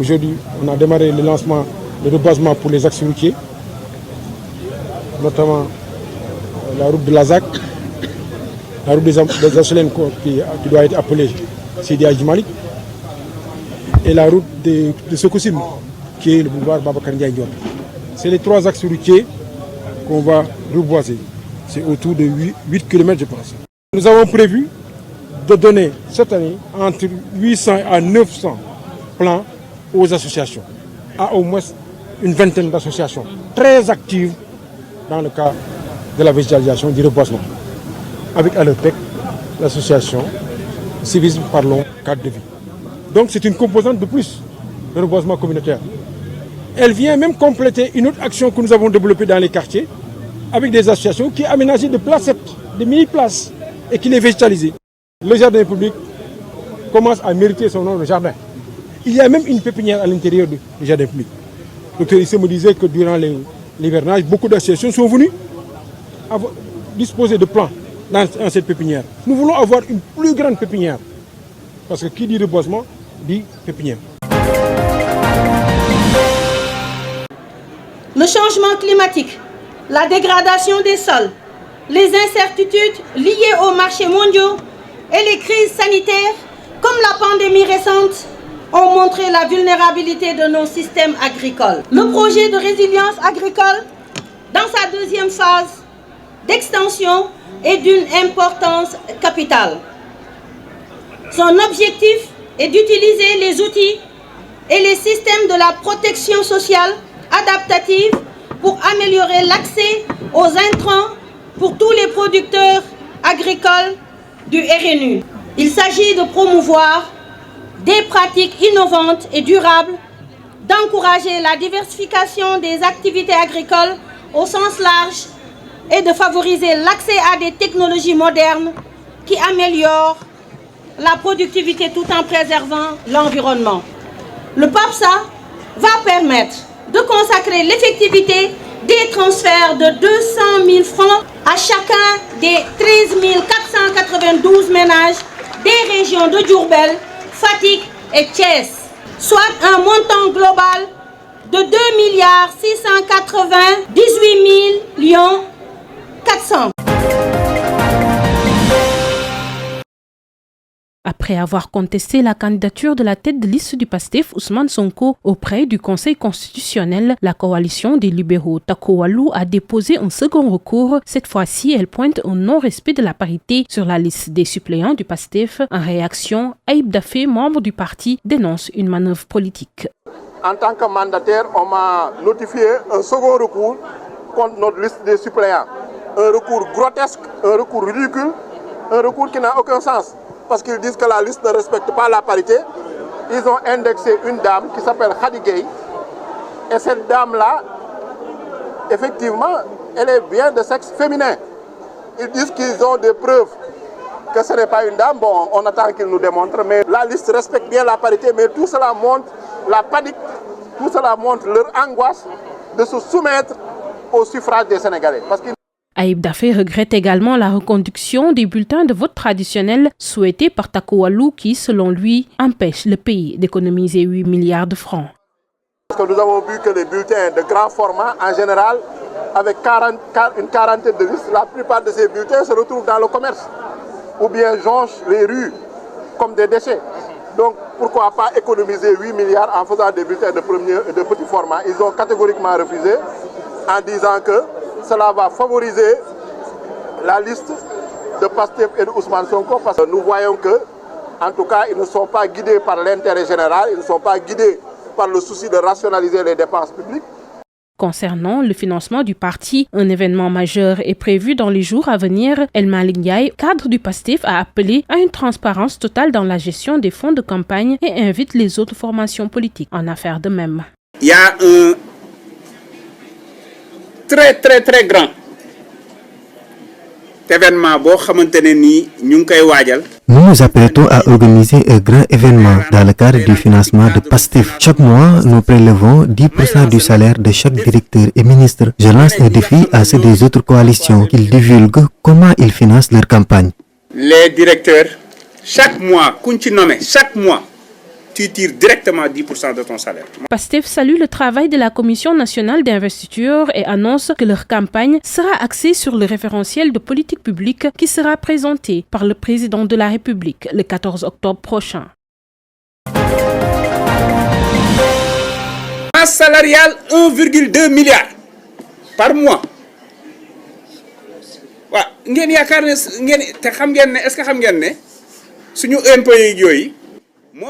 Aujourd'hui, on a démarré le lancement, le reboisement pour les axes routiers, notamment la route de Lazak, la route des HLM qui doit être appelée Sidi Hadji Malick, et la route de Sococim, qui est le boulevard Babacar Ndiaye Diop. C'est les 3 axes routiers qu'on va reboiser. C'est autour de 8 km, je pense. Nous avons prévu de donner cette année entre 800 à 900 plans aux associations, à au moins une vingtaine d'associations très actives dans le cadre de la végétalisation du reboisement. Avec à leur tête l'association Civisme Parlons Cadre de Vie. Donc c'est une composante de plus, le reboisement communautaire. Elle vient même compléter une autre action que nous avons développée dans les quartiers avec des associations qui aménagent des placettes, des mini-places et qui les végétalisent. Le jardin public commence à mériter son nom de jardin. Il y a même une pépinière à l'intérieur du jardin public. Le docteur Issé me disait que durant l'hivernage, beaucoup d'associations sont venues disposer de plants dans cette pépinière. Nous voulons avoir une plus grande pépinière. Parce que qui dit reboisement, dit pépinière. Le changement climatique, la dégradation des sols, les incertitudes liées aux marchés mondiaux et les crises sanitaires, comme la pandémie récente, ont montré la vulnérabilité de nos systèmes agricoles. Le projet de résilience agricole, dans sa deuxième phase d'extension, est d'une importance capitale. Son objectif est d'utiliser les outils et les systèmes de la protection sociale adaptative pour améliorer l'accès aux intrants pour tous les producteurs agricoles du RNU. Il s'agit de promouvoir des pratiques innovantes et durables, d'encourager la diversification des activités agricoles au sens large et de favoriser l'accès à des technologies modernes qui améliorent la productivité tout en préservant l'environnement. Le PAPSA va permettre de consacrer l'effectivité des transferts de 200 000 francs à chacun des 13 492 ménages des régions de Diourbel, Fatick et Thiès, soit un montant global de 2 698 400. Après avoir contesté la candidature de la tête de liste du PASTEF, Ousmane Sonko, auprès du Conseil constitutionnel, la coalition des libéraux Takku Wallu a déposé un second recours. Cette fois-ci, elle pointe un non-respect de la parité sur la liste des suppléants du PASTEF. En réaction, Ayib Daffé, membre du parti, dénonce une manœuvre politique. En tant que mandataire, on m'a notifié un second recours contre notre liste des suppléants. Un recours grotesque, un recours ridicule, un recours qui n'a aucun sens. Parce qu'ils disent que la liste ne respecte pas la parité. Ils ont indexé une dame qui s'appelle Khady Gueye. Et cette dame-là, effectivement, elle est bien de sexe féminin. Ils disent qu'ils ont des preuves que ce n'est pas une dame. Bon, on attend qu'ils nous démontrent. Mais la liste respecte bien la parité. Mais tout cela montre la panique. Tout cela montre leur angoisse de se soumettre au suffrage des Sénégalais. Parce qu'ils Ayib Daffé regrette également la reconduction des bulletins de vote traditionnels souhaités par Takku Wallu qui, selon lui, empêche le pays d'économiser 8 milliards de francs. Parce que nous avons vu que les bulletins de grand format, en général, avec une quarantaine de listes, la plupart de ces bulletins se retrouvent dans le commerce ou bien jonchent les rues comme des déchets. Donc pourquoi pas économiser 8 milliards en faisant des bulletins de petit format. Ils ont catégoriquement refusé en disant que cela va favoriser la liste de Pastef et de Ousmane Sonko parce que nous voyons que, en tout cas, ils ne sont pas guidés par l'intérêt général, ils ne sont pas guidés par le souci de rationaliser les dépenses publiques. Concernant le financement du parti, un événement majeur est prévu dans les jours à venir. El Malick Ndiaye, cadre du PASTEF, a appelé à une transparence totale dans la gestion des fonds de campagne et invite les autres formations politiques à en faire de même. Il y a un très grand événement Nous nous apprêtons à organiser un grand événement dans le cadre du financement de PASTEF. Chaque mois, nous prélevons 10% du salaire de chaque directeur et ministre. Je lance un défi à ceux des autres coalitions qu'ils divulguent comment ils financent leur campagne. Les directeurs, chaque mois, chaque mois, tu tires directement 10% de ton salaire. PASTEF salue le travail de la Commission nationale d'investiture et annonce que leur campagne sera axée sur le référentiel de politique publique qui sera présenté par le président de la République le 14 octobre prochain. Masse salariale 1,2 milliard par mois. Waaw ngeen yaakaar ne ngeen te xam ngeen ne est-ce que xam ngeen ne suñu impôts yooyu.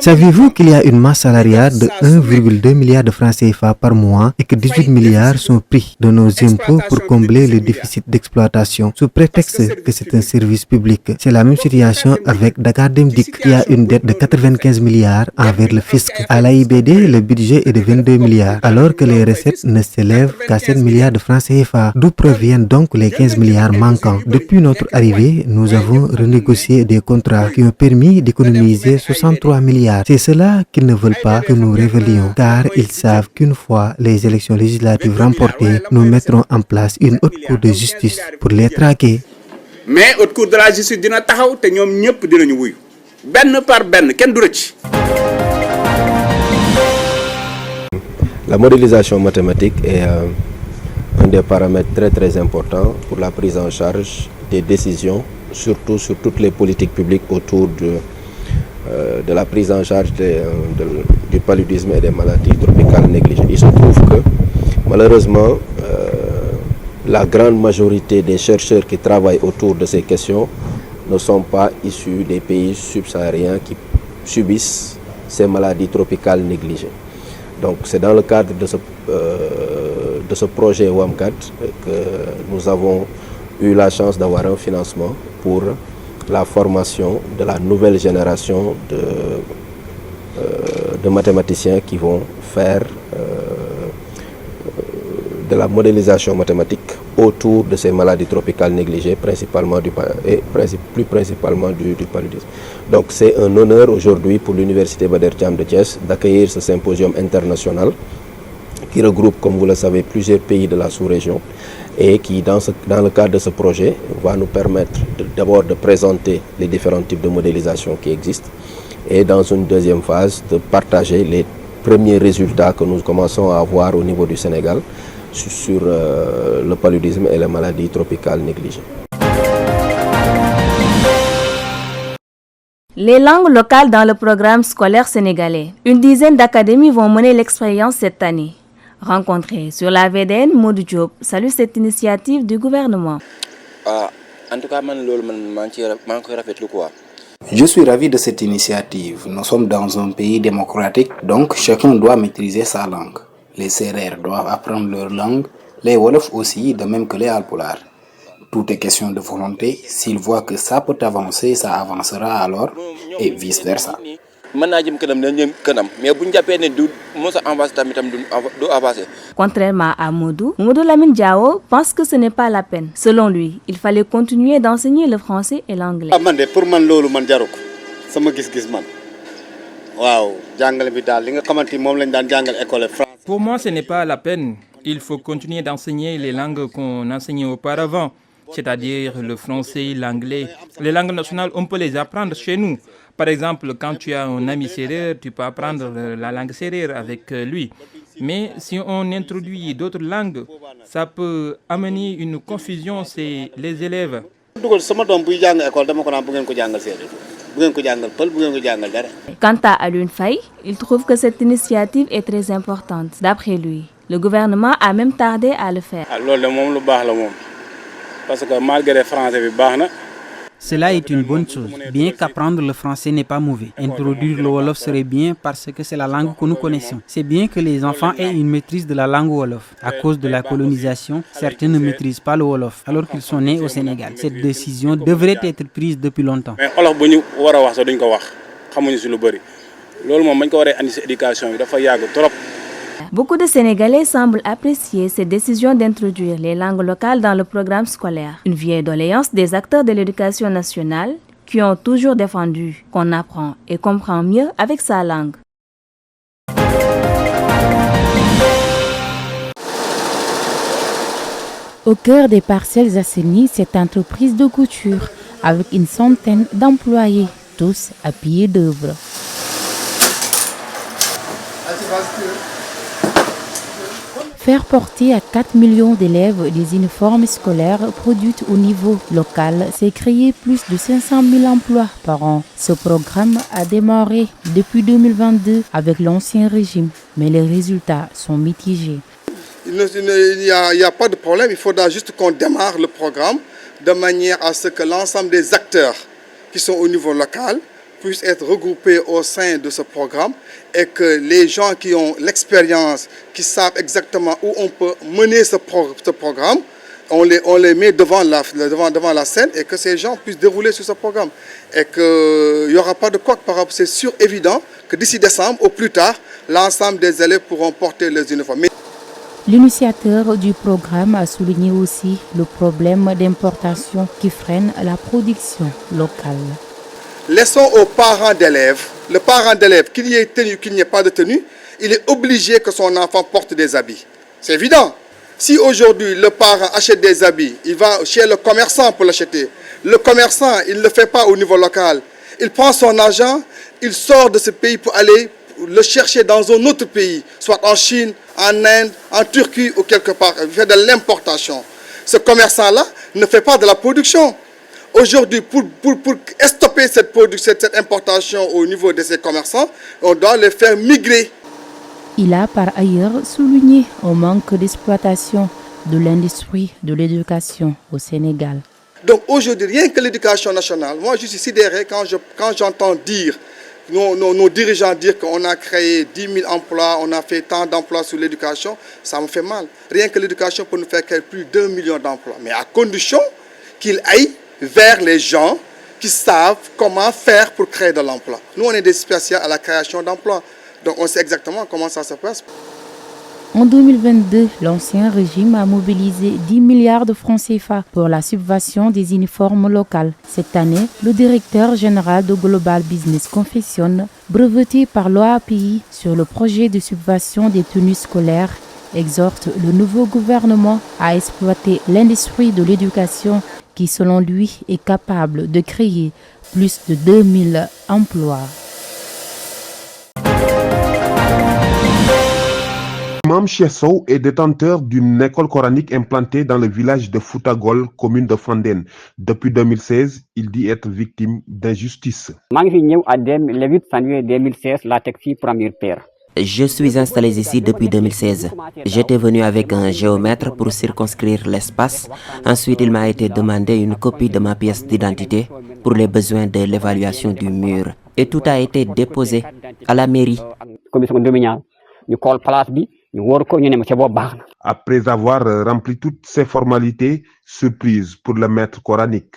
Savez-vous qu'il y a une masse salariale de 1,2 milliard de francs CFA par mois et que 18 milliards sont pris de nos impôts pour combler le déficit d'exploitation sous prétexte que c'est un service public? C'est la même situation avec Dakar Dem Dikk qui a une dette de 95 milliards envers le fisc. À l'AIBD, le budget est de 22 milliards alors que les recettes ne s'élèvent qu'à 7 milliards de francs CFA. D'où proviennent donc les 15 milliards manquants? Depuis notre arrivée, nous avons renégocié des contrats qui ont permis d'économiser 63 milliards. C'est cela qu'ils ne veulent pas que nous révélions, car ils savent qu'une fois les élections législatives remportées, nous mettrons en place une haute cour de justice pour les traquer. Mais haute cour de la justice dina taxaw te ñoom ñëpp dinañu wuyu benn par benn kenn du rëcc. La modélisation mathématique est un des paramètres très importants pour la prise en charge des décisions, surtout sur toutes les politiques publiques autour de la prise en charge du paludisme et des maladies tropicales négligées. Il se trouve que malheureusement la grande majorité des chercheurs qui travaillent autour de ces questions ne sont pas issus des pays subsahariens qui subissent ces maladies tropicales négligées. Donc c'est dans le cadre de ce projet WAMCAT que nous avons eu la chance d'avoir un financement pour la formation de la nouvelle génération de mathématiciens qui vont faire de la modélisation mathématique autour de ces maladies tropicales négligées, principalement plus principalement du paludisme. Donc c'est un honneur aujourd'hui pour l'Université Badr Thiam de Thiès d'accueillir ce symposium international qui regroupe, comme vous le savez, plusieurs pays de la sous-région et qui, dans le cadre de ce projet, va nous permettre d'abord de présenter les différents types de modélisation qui existent et dans une deuxième phase de partager les premiers résultats que nous commençons à avoir au niveau du Sénégal sur le paludisme et les maladies tropicales négligées. Les langues locales dans le programme scolaire sénégalais. Une dizaine d'académies vont mener l'expérience cette année. Rencontré sur la VDN, Modou Diop salue cette initiative du gouvernement. En tout cas, je suis ravi de cette initiative. Nous sommes dans un pays démocratique, donc chacun doit maîtriser sa langue. Les Sérères doivent apprendre leur langue, les Wolofs aussi, de même que les Alpulaar. Tout est question de volonté. S'ils voient que ça peut avancer, ça avancera alors, et vice-versa. Contrairement à Modou Lamine Diao pense que ce n'est pas la peine. Selon lui, il fallait continuer d'enseigner le français et l'anglais. Pour moi, ce n'est pas la peine. Il faut continuer d'enseigner les langues qu'on enseignait auparavant, c'est-à-dire le français, l'anglais. Les langues nationales, on peut les apprendre chez nous. Par exemple, quand tu as un ami sérère, tu peux apprendre la langue sérère avec lui. Mais si on introduit d'autres langues, ça peut amener une confusion chez les élèves. Quant à Alioune Faye, il trouve que cette initiative est très importante. D'après lui, le gouvernement a même tardé à le faire. Cela est une bonne chose, bien qu'apprendre le français n'est pas mauvais. Introduire le Wolof serait bien parce que c'est la langue que nous connaissons. C'est bien que les enfants aient une maîtrise de la langue Wolof. À cause de la colonisation, certains ne maîtrisent pas le Wolof alors qu'ils sont nés au Sénégal. Cette décision devrait être prise depuis longtemps. Beaucoup de Sénégalais semblent apprécier cette décision d'introduire les langues locales dans le programme scolaire. Une vieille doléance des acteurs de l'éducation nationale qui ont toujours défendu qu'on apprend et comprend mieux avec sa langue. Au cœur des Parcelles Assainies, cette entreprise de couture avec une centaine d'employés, tous à pied d'œuvre. Faire porter à 4 millions d'élèves des uniformes scolaires produits au niveau local, c'est créer plus de 500 000 emplois par an. Ce programme a démarré depuis 2022 avec l'ancien régime, mais les résultats sont mitigés. Il n'y a pas de problème, il faudra juste qu'on démarre le programme de manière à ce que l'ensemble des acteurs qui sont au niveau local puissent être regroupés au sein de ce programme et que les gens qui ont l'expérience, qui savent exactement où on peut mener ce programme, on les met devant la scène et que ces gens puissent dérouler sur ce programme. Et qu'il n'y aura pas de quoi par rapport. C'est sûr, évident que d'ici décembre, au plus tard, l'ensemble des élèves pourront porter les uniformes. L'initiateur du programme a souligné aussi le problème d'importation qui freine la production locale. Laissons aux parents d'élèves, le parent d'élève, qu'il y ait tenue, qu'il n'y ait pas de tenue, il est obligé que son enfant porte des habits. C'est évident. Si aujourd'hui le parent achète des habits, il va chez le commerçant pour l'acheter. Le commerçant, il ne le fait pas au niveau local. Il prend son argent, il sort de ce pays pour aller le chercher dans un autre pays, soit en Chine, en Inde, en Turquie ou quelque part. Il fait de l'importation. Ce commerçant-là ne fait pas de la production. Aujourd'hui, pour stopper cette importation au niveau de ces commerçants, on doit les faire migrer. Il a par ailleurs souligné un manque d'exploitation de l'industrie de l'éducation au Sénégal. Donc aujourd'hui, rien que l'éducation nationale, moi je suis sidéré quand j'entends dire, nos dirigeants dire qu'on a créé 10 000 emplois, on a fait tant d'emplois sur l'éducation, ça me fait mal. Rien que l'éducation peut nous faire créer plus d'1 million d'emplois, mais à condition qu'il aille vers les gens qui savent comment faire pour créer de l'emploi. Nous, on est des spécialistes à la création d'emplois, donc on sait exactement comment ça se passe. En 2022, l'ancien régime a mobilisé 10 milliards de francs CFA pour la subvention des uniformes locaux. Cette année, le directeur général de Global Business confessionne, breveté par l'OAPI sur le projet de subvention des tenues scolaires, exhorte le nouveau gouvernement à exploiter l'industrie de l'éducation qui, selon lui, est capable de créer plus de 2000 emplois. Imam Cheikh Sow est détenteur d'une école coranique implantée dans le village de Foutagol, commune de Fandène. Depuis 2016, il dit être victime d'injustice. Je suis installé ici depuis 2016. J'étais venu avec un géomètre pour circonscrire l'espace. Ensuite, il m'a été demandé une copie de ma pièce d'identité pour les besoins de l'évaluation du mur. Et tout a été déposé à la mairie. Après avoir rempli toutes ces formalités, surprise pour le maître coranique.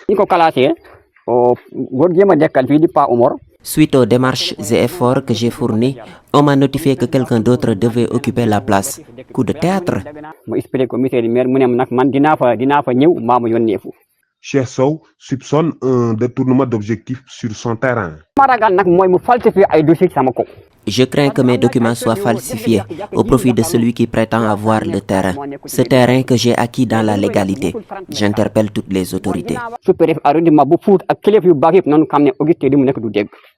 Suite aux démarches et efforts que j'ai fournis, on m'a notifié que quelqu'un d'autre devait occuper la place. Coup de théâtre. Cheikh Sow soupçonne un détournement d'objectifs sur son terrain. Je crains que mes documents soient falsifiés au profit de celui qui prétend avoir le terrain. Ce terrain que j'ai acquis dans la légalité. J'interpelle toutes les autorités.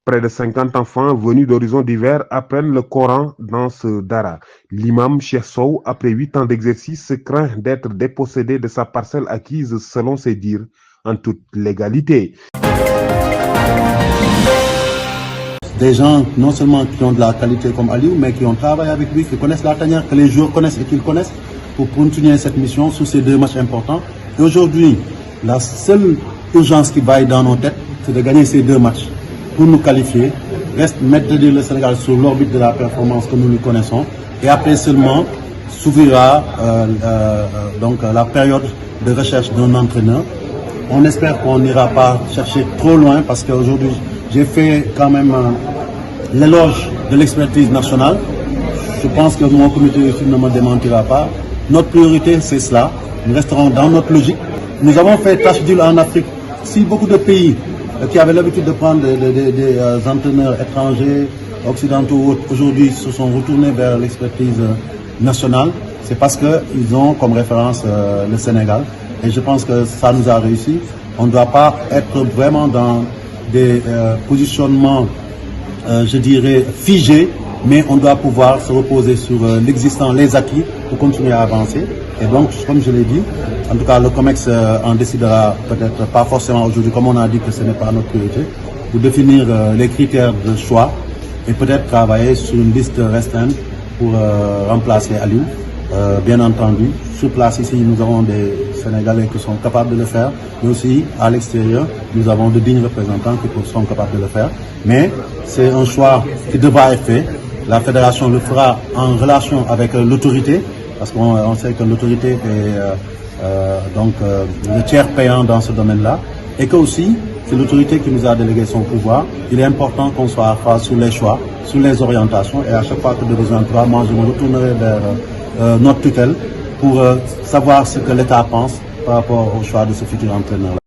Près de 50 enfants venus d'horizons divers apprennent le Coran dans ce dara. L'imam Cheikh Sow, après 8 ans d'exercice, craint d'être dépossédé de sa parcelle acquise selon ses dires en toute légalité. Des gens non seulement qui ont de la qualité comme Aliou, mais qui ont travaillé avec lui, qui connaissent la tanière, que les joueurs connaissent et qu'ils connaissent pour continuer cette mission sous ces 2 matchs importants. Et aujourd'hui, la seule urgence qui vaille dans nos têtes, c'est de gagner ces 2 matchs pour nous qualifier. Reste mettre le Sénégal sur l'orbite de la performance que nous lui connaissons. Et après seulement s'ouvrira donc la période de recherche d'un entraîneur. On espère qu'on n'ira pas chercher trop loin parce qu'aujourd'hui, j'ai fait quand même l'éloge de l'expertise nationale. Je pense que mon comité ne me démentira pas. Notre priorité, c'est cela. Nous resterons dans notre logique. Nous avons fait tâche d'huile en Afrique. Si beaucoup de pays qui avaient l'habitude de prendre des entraîneurs étrangers, occidentaux, aujourd'hui se sont retournés vers l'expertise nationale, c'est parce qu'ils ont comme référence le Sénégal. Et je pense que ça nous a réussi. On ne doit pas être vraiment dans des positionnements, je dirais, figés. mais on doit pouvoir se reposer sur l'existant, les acquis pour continuer à avancer. Et donc, comme je l'ai dit, en tout cas, le COMEX en décidera peut-être pas forcément aujourd'hui, comme on a dit que ce n'est pas notre priorité, pour définir les critères de choix et peut-être travailler sur une liste restreinte pour remplacer Aliou. Bien entendu, sur place ici, nous avons des Sénégalais qui sont capables de le faire, mais aussi à l'extérieur, nous avons de dignes représentants qui sont capables de le faire. Mais c'est un choix qui devra être fait. La fédération le fera en relation avec l'autorité, parce qu'on sait que l'autorité est le tiers payant dans ce domaine-là, et que aussi, c'est l'autorité qui nous a délégué son pouvoir. Il est important qu'on soit à phase sur les choix, sur les orientations, et à chaque fois que de besoin de moi, je me retournerai vers notre tutelle pour savoir ce que l'État pense par rapport au choix de ce futur entraîneur.